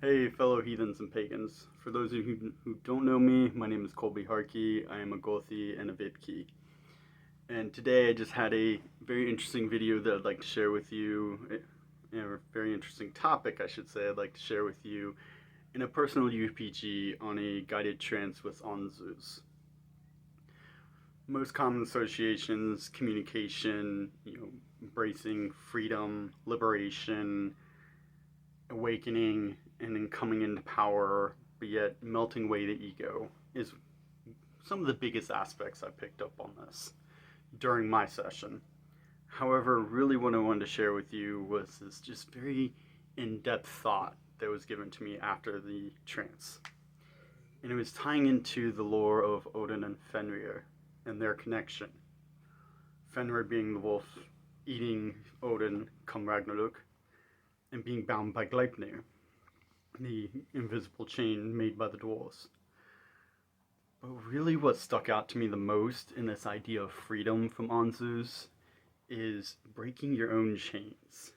Hey, fellow heathens and pagans. For those of you who don't know me, my name is Colby Harkey. I am a Gothi and a Vidki. And today I just had a very interesting video that I'd like to share with you. A very interesting topic, I should say, I'd like to share with you in a personal UPG on a guided trance with Ansuz. Most common associations, communication, embracing freedom, liberation, awakening, and then coming into power, but yet melting away the ego is some of the biggest aspects I picked up on this during my session. However, really what I wanted to share with you was this just very in-depth thought that was given to me after the trance. And it was tying into the lore of Odin and Fenrir and their connection. Fenrir being the wolf eating Odin come Ragnarok, and being bound by Gleipnir, the invisible chain made by the dwarves. But really what stuck out to me the most in this idea of freedom from Ansuz is breaking your own chains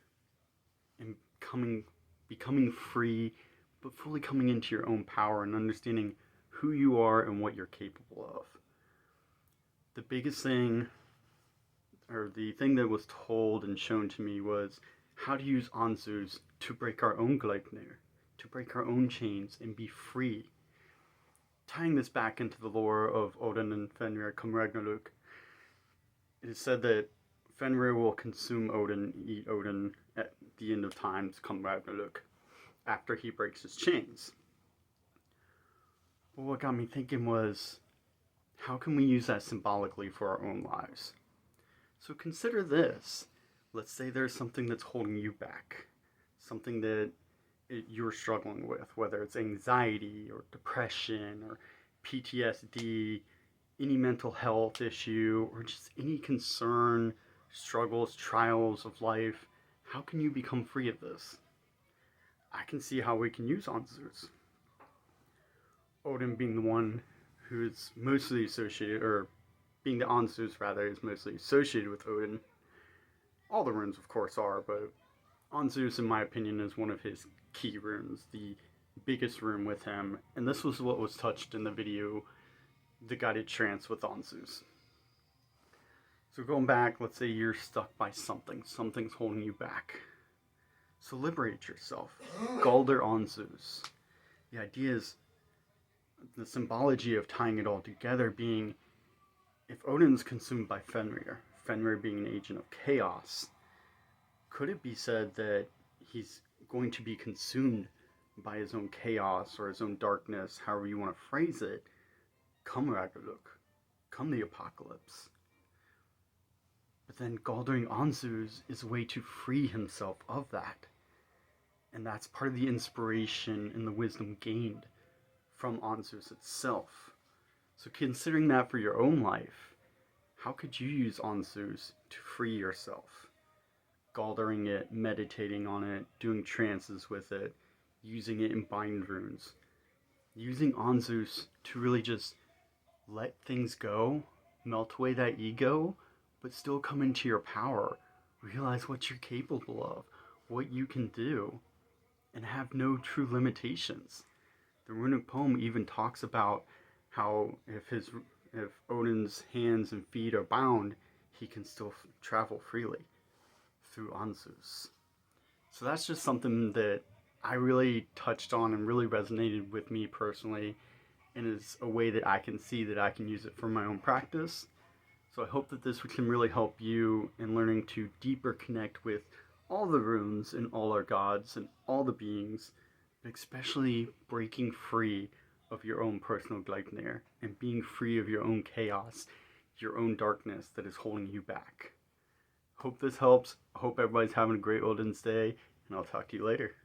and becoming free, but fully coming into your own power and understanding who you are and what you're capable of. The biggest thing, or the thing that was told and shown to me, was how to use Ansuz to break our own Gleipnir, to break our own chains and be free. Tying this back into the lore of Odin and Fenrir come Ragnarok, it is said that Fenrir will consume Odin, eat Odin at the end of times come Ragnarok, after he breaks his chains. But what got me thinking was, how can we use that symbolically for our own lives? So consider this. Let's say there's something that's holding you back, something that you're struggling with, whether it's anxiety or depression or PTSD, any mental health issue, or just any concern, struggles, trials of life. How can you become free of this? I can see how we can use Ansuz. Odin being the one who's mostly associated, or being the Ansuz rather, is mostly associated with Odin. All the runes, of course, are, but Ansuz, in my opinion, is one of his key runes, the biggest rune with him, and this was what was touched in the video, the guided trance with Ansuz. So going back, let's say you're stuck by something's holding you back. So liberate yourself. Galder Ansuz. The idea is, the symbology of tying it all together being, if Odin's consumed by Fenrir, Fenrir being an agent of chaos, could it be said that he's going to be consumed by his own chaos or his own darkness, however you want to phrase it, come Ragnarok, come the apocalypse? But then Galdering Ansuz is a way to free himself of that. And that's part of the inspiration and the wisdom gained from Ansuz itself. So considering that for your own life, how could you use Ansuz to free yourself? Galdering it, meditating on it, doing trances with it, using it in bind runes. Using Ansuz to really just let things go, melt away that ego, but still come into your power. Realize what you're capable of, what you can do, and have no true limitations. The runic poem even talks about how if Odin's hands and feet are bound, he can still travel freely through Ansuz. So that's just something that I really touched on and really resonated with me personally, and is a way that I can see that I can use it for my own practice. So I hope that this can really help you in learning to deeper connect with all the runes and all our gods and all the beings, but especially breaking free of your own personal Gleipnir and being free of your own chaos, your own darkness that is holding you back. Hope this helps. I hope everybody's having a great Odin's Day, and I'll talk to you later.